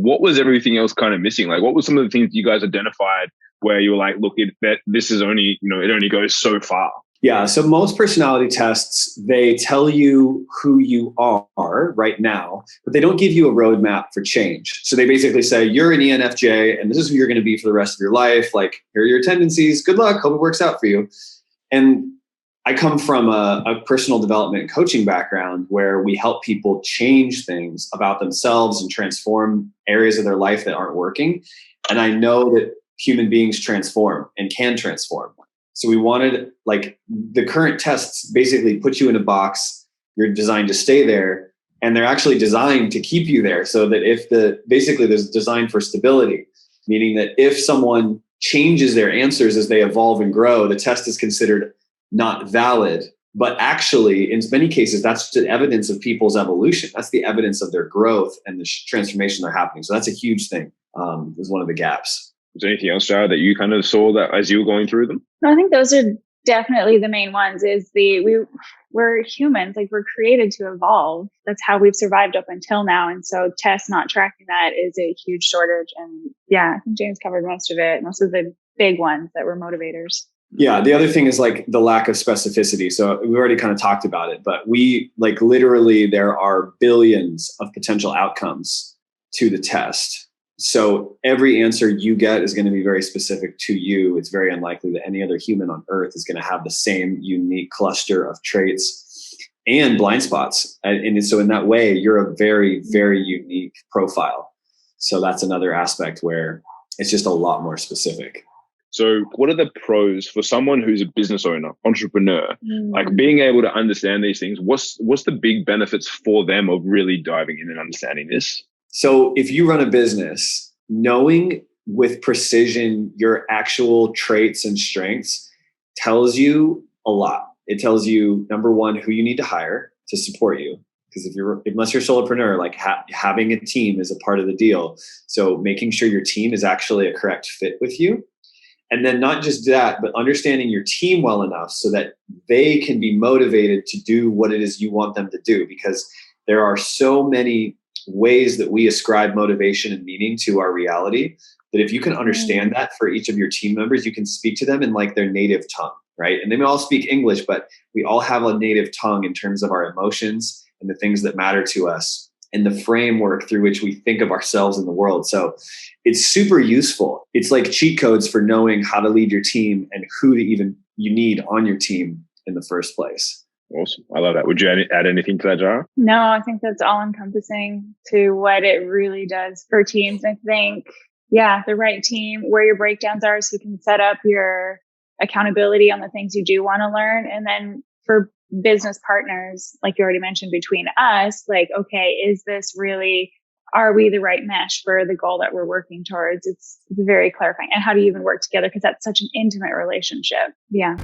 what was everything else kind of missing? Like, what were some of the things you guys identified where you were like, look, this is only, it only goes so far? Yeah. So most personality tests, they tell you who you are right now, but they don't give you a roadmap for change. So they basically say, you're an ENFJ and this is who you're going to be for the rest of your life. Like, here are your tendencies. Good luck. Hope it works out for you. And I come from a personal development and coaching background where we help people change things about themselves and transform areas of their life that aren't working. And I know that human beings transform and can transform. So we wanted, like, the current tests basically put you in a box. You're designed to stay there, and they're actually designed to keep you there. So that basically there's designed for stability, meaning that if someone changes their answers as they evolve and grow, the test is considered not valid. But actually, in many cases, that's the evidence of people's evolution. That's the evidence of their growth and the transformation they're happening. So that's a huge thing. Is one of the gaps. Is there anything else, Sarah, that you kind of saw that as you were going through them? No, I think those are definitely the main ones. We're humans, like, we're created to evolve. That's how we've survived up until now. And so tests not tracking that is a huge shortage. And yeah, I think James covered most of it. Most of the big ones that were motivators. Yeah. The other thing is like the lack of specificity. So we already kind of talked about it, but literally there are billions of potential outcomes to the test. So every answer you get is going to be very specific to you. It's very unlikely that any other human on Earth is going to have the same unique cluster of traits and blind spots. And so in that way, you're a very, very unique profile. So that's another aspect where it's just a lot more specific. So what are the pros for someone who's a business owner, entrepreneur, like being able to understand these things? What's the big benefits for them of really diving in and understanding this? So if you run a business, knowing with precision your actual traits and strengths tells you a lot. It tells you, number one, who you need to hire to support you. Because unless you're a solopreneur, like having a team is a part of the deal. So making sure your team is actually a correct fit with you. And then not just that, but understanding your team well enough so that they can be motivated to do what it is you want them to do. Because there are so many ways that we ascribe motivation and meaning to our reality that if you can understand that for each of your team members, you can speak to them in like their native tongue, right? And they may all speak English, but we all have a native tongue in terms of our emotions and the things that matter to us and the framework through which we think of ourselves in the world. So it's super useful. It's like cheat codes for knowing how to lead your team and who you need on your team in the first place. Awesome. I love that. Would you add anything to that, Jara? No, I think that's all encompassing to what it really does for teams. I think, the right team, where your breakdowns are, so you can set up your accountability on the things you do want to learn. And then for business partners, like you already mentioned, between us, like, okay, are we the right mesh for the goal that we're working towards? It's very clarifying. And how do you even work together? Because that's such an intimate relationship. Yeah.